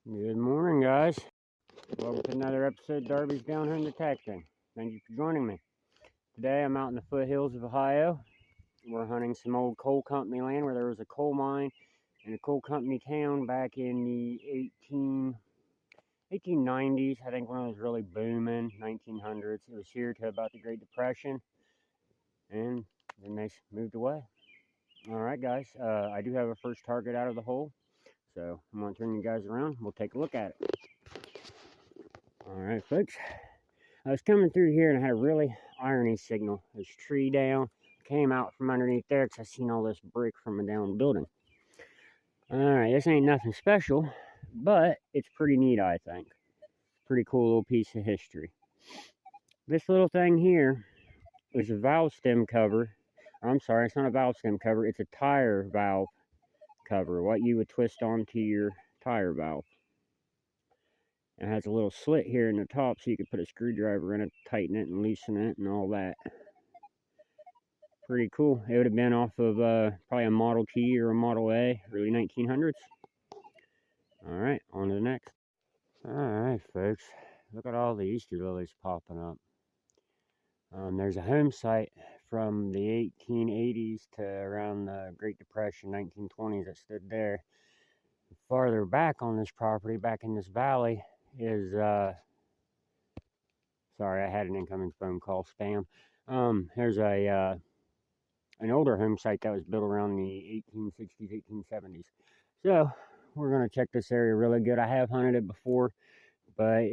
Good morning, guys. Welcome to another episode of Darby's Down Home Detecting. Thank you for joining me. Today I'm out in the foothills of Ohio. We're hunting some old coal company land where there was a coal mine and a coal company town back in the 1890s. I think when it was really booming, 1900s. It was here to about the Great Depression, and then they moved away. All right, guys. I do have a first target out of the hole, so I'm going to turn you guys around. We'll take a look at it. Alright, folks, I was coming through here and I had a really irony signal. This tree down, came out from underneath there because I seen all this brick from a down building. Alright, this ain't nothing special, but it's pretty neat, I think. Pretty cool little piece of history. This little thing here is a valve stem cover. I'm sorry, it's not a valve stem cover, it's a tire valve cover, what you would twist onto your tire valve. It has a little slit here in the top so you could put a screwdriver in it, tighten it and loosen it and all that. Pretty cool. It would have been off of probably a Model T or a Model A, early 1900s. Alright, on to the next. Alright, folks. Look at all the Easter lilies popping up. There's a home site from the 1880s to around the Great Depression, 1920s that stood there. Farther back on this property, back in this valley, is sorry, I had an incoming phone call, spam. There's an older home site that was built around the 1860s, 1870s. So we're going to check this area really good. I have hunted it before, but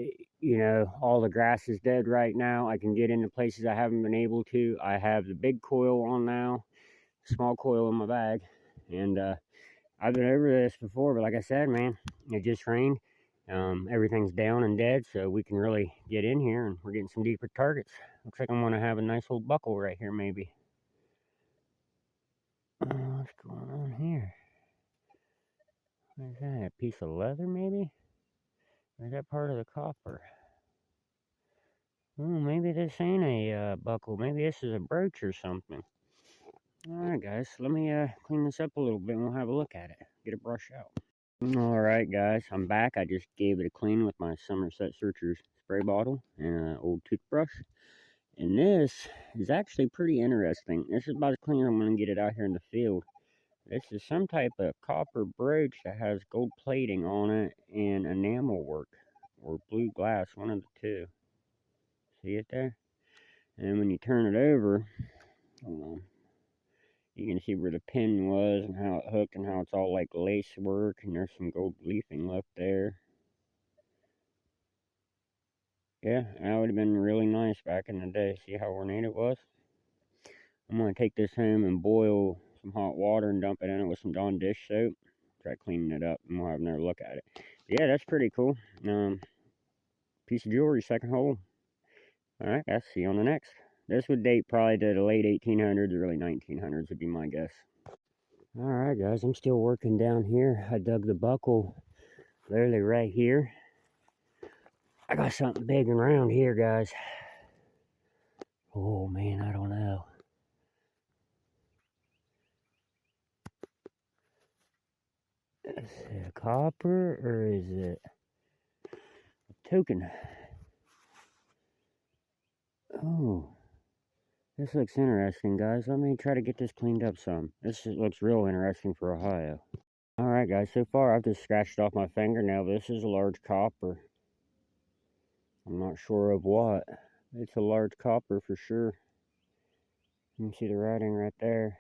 you know, all the grass is dead right now. I can get into places I haven't been able to. I have the big coil on now, small coil in my bag, and I've been over this before, but like I said, man, it just rained. Everything's down and dead, so we can really get in here, and we're getting some deeper targets. Looks like I'm going to have a nice old buckle right here, maybe. What's going on here? What is that? A piece of leather, maybe? Or is that part of the copper? Oh, maybe this ain't a buckle. Maybe this is a brooch or something. Alright, guys, let me clean this up a little bit and we'll have a look at it. Get a brush out. Alright, guys, I'm back. I just gave it a clean with my Somerset Searchers spray bottle and an old toothbrush. And this is actually pretty interesting. This is about as clean as I'm going to get it out here in the field. This is some type of copper brooch that has gold plating on it and enamel work. Or blue glass, one of the two. See it there? And when you turn it over, hold on, you can see where the pin was and how it hooked and how it's all like lace work, and there's some gold leafing left there. Yeah, that would have been really nice back in the day. See how ornate it was? I'm going to take this home and boil some hot water and dump it in it with some Dawn dish soap. Try cleaning it up and we'll have another look at it. But yeah, that's pretty cool. Piece of jewelry, second hole. Alright, guys, see you on the next. This would date probably to the late 1800s, early 1900s would be my guess. Alright, guys, I'm still working down here. I dug the buckle literally right here. I got something big and round here, guys. Oh, man, I don't know. Is it a copper or is it a token? Oh, this looks interesting, guys. Let me try to get this cleaned up some. This looks real interesting for Ohio. Alright, guys, so far I've just scratched off my fingernail. This is a large copper. I'm not sure of what. It's a large copper for sure. You can see the writing right there.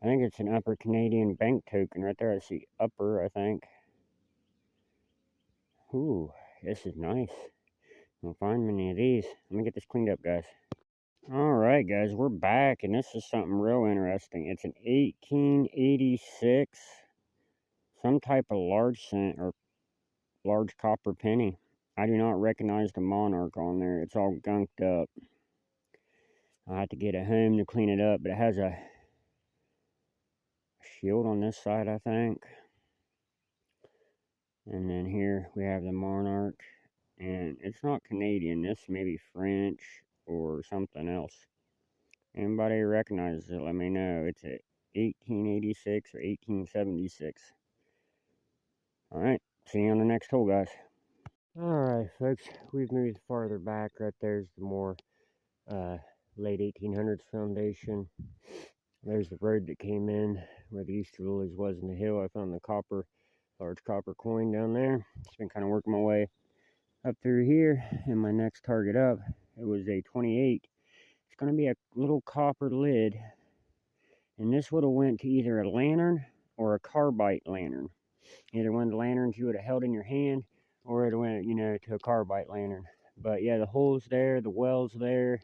I think it's an Upper Canadian bank token right there. I see upper, I think. Ooh, this is nice. I don't find many of these. Let me get this cleaned up, guys. Alright, guys, we're back, and this is something real interesting. It's an 1886, some type of large cent or large copper penny. I do not recognize the monarch on there. It's all gunked up. I'll have to get it home to clean it up, but it has a shield on this side, I think. And then here we have the monarch, and it's not Canadian. This may be French or something else. Anybody recognizes it, let me know. It's a 1886 or 1876. Alright, See you on the next hole, guys. Alright, folks, we've moved farther back. Right there's the more late 1800s foundation. There's the road that came in where the Easter lilies was in the hill. I found the large copper coin down there. Just been kind of working my way up through here, and my next target up, it was a 28. It's going to be a little copper lid, and this would have went to either a lantern or a carbide lantern. Either one of the lanterns you would have held in your hand, or it went, to a carbide lantern. But yeah, the hole's there, the well's there.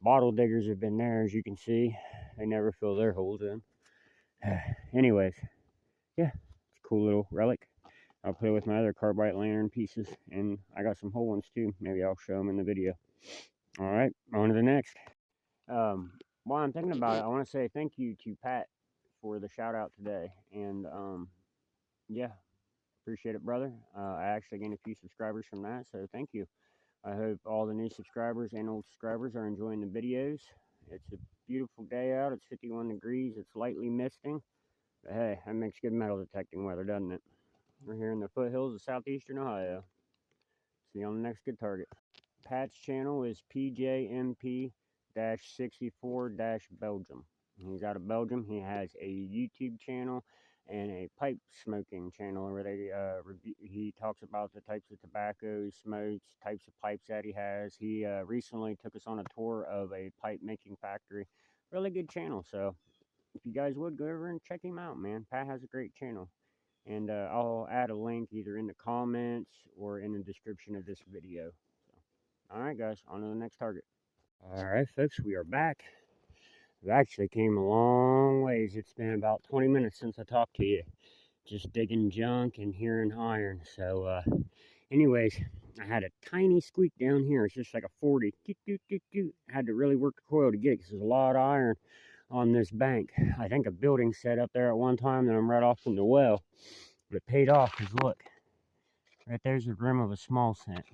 Bottle diggers have been there, as you can see. They never fill their holes in. Anyways, yeah, it's a cool little relic. I'll play with my other carbide lantern pieces, and I got some whole ones too. Maybe I'll show them in the video. All right, on to the next. While I'm thinking about it, I want to say thank you to Pat for the shout out today. And yeah, appreciate it, brother. I actually gained a few subscribers from that, so thank you. I hope all the new subscribers and old subscribers are enjoying the videos. It's a beautiful day out. It's 51 degrees. It's lightly misting. But hey, that makes good metal detecting weather, doesn't it? We're here in the foothills of southeastern Ohio. See you on the next good target. Pat's channel is PJMP-64-Belgium. He's out of Belgium. He has a YouTube channel and a pipe smoking channel where he talks about the types of tobacco he smokes, types of pipes that he has. He recently took us on a tour of a pipe making factory. Really good channel. So if you guys would, go over and check him out, man. Pat has a great channel. And I'll add a link either in the comments or in the description of this video. Alright guys, on to the next target. Alright folks, we are back. We actually came a long ways. It's been about 20 minutes since I talked to you. Just digging junk and hearing iron. So anyways, I had a tiny squeak down here. It's just like a 40. I had to really work the coil to get it because there's a lot of iron on this bank. I think a building set up there at one time, and I'm right off from the well. But it paid off because look, right there's the rim of a small cent.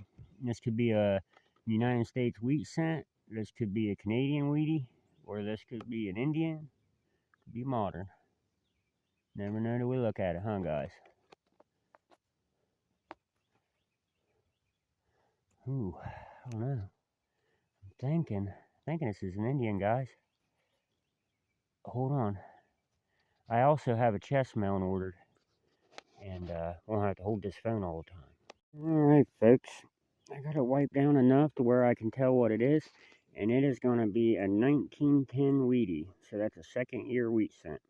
This could be a United States wheat cent. This could be a Canadian wheatie, or this could be an Indian. Could be modern. Never know till we look at it, huh, guys? Ooh, I don't know. I'm thinking this is an Indian, guys. Hold on. I also have a chest mount ordered, and won't have to hold this phone all the time. Alright, folks. I got it wiped down enough to where I can tell what it is, and it is going to be a 1910 wheatie. So that's a second year wheat cent.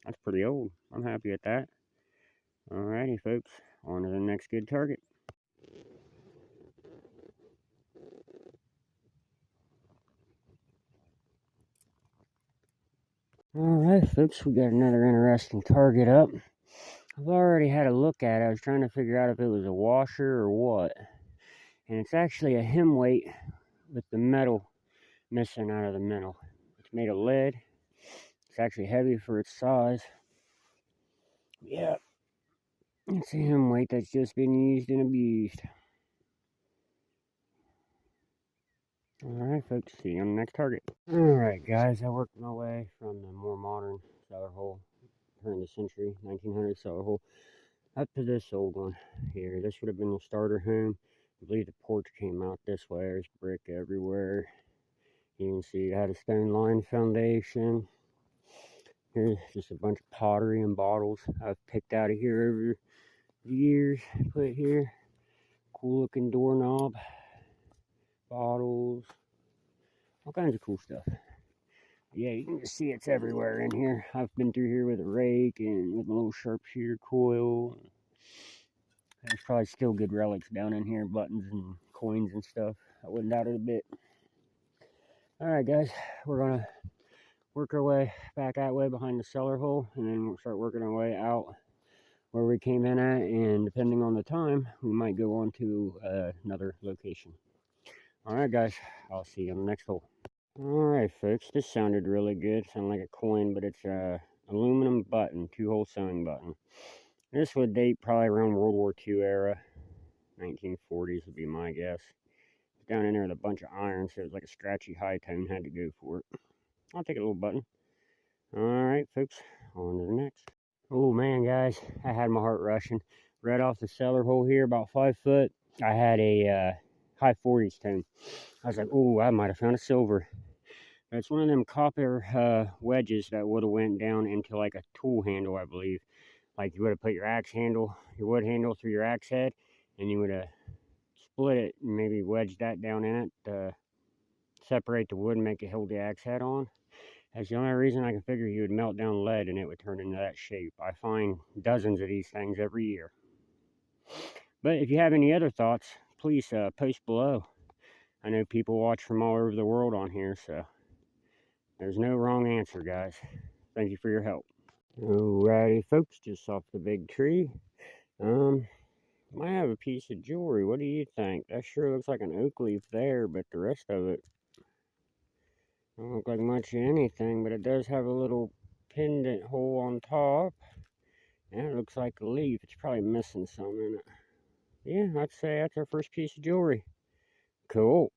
That's pretty old. I'm happy with that. Alrighty, folks. On to the next good target. Alright, folks. We got another interesting target up. I've already had a look at it. I was trying to figure out if it was a washer or what. And it's actually a hem weight with the metal missing out of the middle. It's made of lead. It's actually heavy for its size. Yeah. It's a hem weight that's just been used and abused. Alright folks, see you on the next target. Alright guys, I worked my way from the more modern cellar hole, turn of the century, 1900 cellar hole, up to this old one here. This would have been the starter home. I believe the porch came out this way. There's brick everywhere. You can see it had a stone lined foundation. Here's just a bunch of pottery and bottles I've picked out of here over the years. Put here. Cool looking doorknob. Bottles. All kinds of cool stuff. Yeah, you can just see it's everywhere in here. I've been through here with a rake and with a little sharpshooter coil. There's probably still good relics down in here, buttons and coins and stuff. I wouldn't doubt it a bit. Alright guys, we're gonna work our way back that way behind the cellar hole, and then we'll start working our way out where we came in at, and depending on the time, we might go on to another location. Alright guys, I'll see you on the next hole. Alright folks, this sounded really good. Sounded like a coin, but it's a aluminum button, 2-hole sewing button. This would date probably around World War II era. 1940s would be my guess. It's down in there with a bunch of iron, so it was like a scratchy high tone. Had to go for it. I'll take a little button. Alright folks, on to the next. Oh man guys, I had my heart rushing. right off the cellar hole here, about 5 foot. I had a high 40s tone. I was like, oh, I might have found a silver. It's one of them copper wedges that would have went down into like a tool handle, I believe. Like you would have put your axe handle, your wood handle through your axe head, and you would have split it and maybe wedged that down in it to separate the wood and make it hold the axe head on. That's the only reason I can figure you would melt down lead and it would turn into that shape. I find dozens of these things every year. But if you have any other thoughts, please post below. I know people watch from all over the world on here, so there's no wrong answer, guys. Thank you for your help. Alrighty, folks, just off the big tree. Might have a piece of jewelry. What do you think? That sure looks like an oak leaf there, but the rest of it don't look like much of anything, but it does have a little pendant hole on top. And it looks like a leaf. It's probably missing some in it. Yeah, I'd say that's our first piece of jewelry. Cool.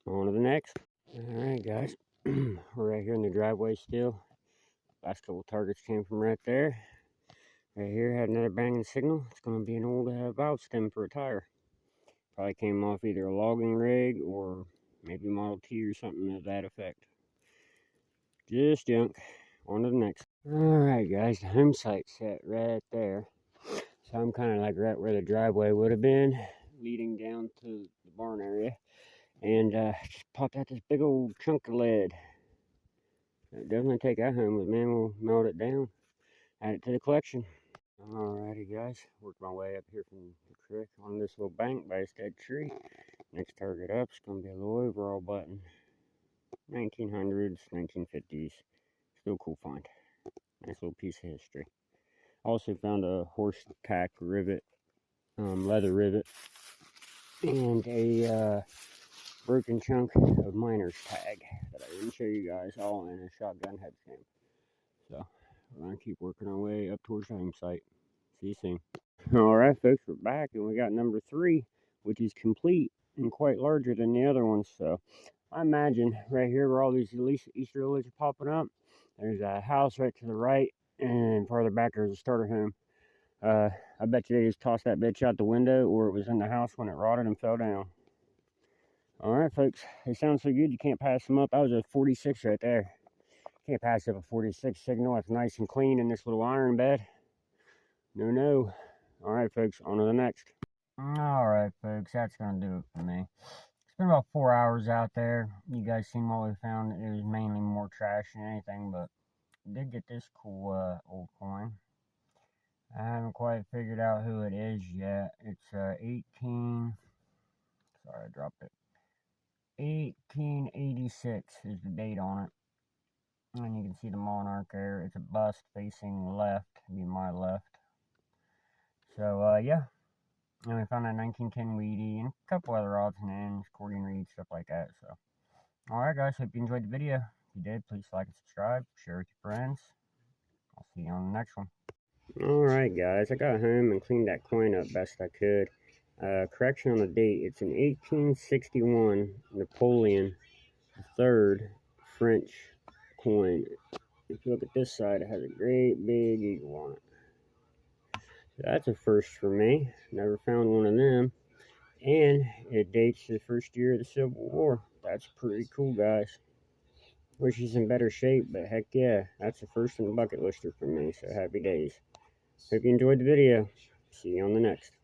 On to the next. Alright, guys. We're right here in the driveway still. Last couple targets came from right there. Right here had another banging signal. It's going to be an old valve stem for a tire. Probably came off either a logging rig or maybe Model T or something of that effect. Just junk. On to the next. Alright, guys, the home site set right there. So I'm kind of like right where the driveway would have been, leading down to the barn area. And just popped out this big old chunk of lead. It definitely take that home, but man, we'll melt it down. Add it to the collection. Alrighty, guys, worked my way up here from the creek on this little bank by this dead tree. Next target up is going to be a little overall button. 1900s, 1950s. Still cool find. Nice little piece of history. Also found a horse tack rivet, leather rivet, and a broken chunk of miner's tag that I didn't show you guys, all in a shotgun head stamp. So we're going to keep working our way up towards the home site. See you soon. Alright, folks, we're back and we got number 3, which is complete and quite larger than the other ones. So I imagine right here where all these Easter lilies are popping up, there's a house right to the right, and farther back there's a starter home. I bet you they just tossed that bitch out the window, or it was in the house when it rotted and fell down. Alright, folks, they sound so good you can't pass them up. That was a 46 right there. Can't pass up a 46 signal. It's nice and clean in this little iron bed. No. Alright, folks, on to the next. Alright, folks, that's going to do it for me. It's been about 4 hours out there. You guys seen what we found. It was mainly more trash than anything, but I did get this cool old coin. I haven't quite figured out who it is yet. It's 18... Sorry, I dropped it. 1886 is the date on it. And you can see the monarch there. It's a bust facing left, be my left. So, yeah. And we found that 1910 Weedy and a couple other odds and ends, accordion reed, stuff like that. So, alright, guys. Hope you enjoyed the video. If you did, please like and subscribe. Share with your friends. I'll see you on the next one. Alright, guys. I got home and cleaned that coin up best I could. Correction on the date. It's an 1861 Napoleon III French coin. If you look at this side, it has a great big eagle on it. So that's a first for me. Never found one of them. And it dates to the first year of the Civil War. That's pretty cool, guys. Wish it's in better shape, but heck yeah, that's the first in the bucket lister for me. So happy days. Hope you enjoyed the video. See you on the next.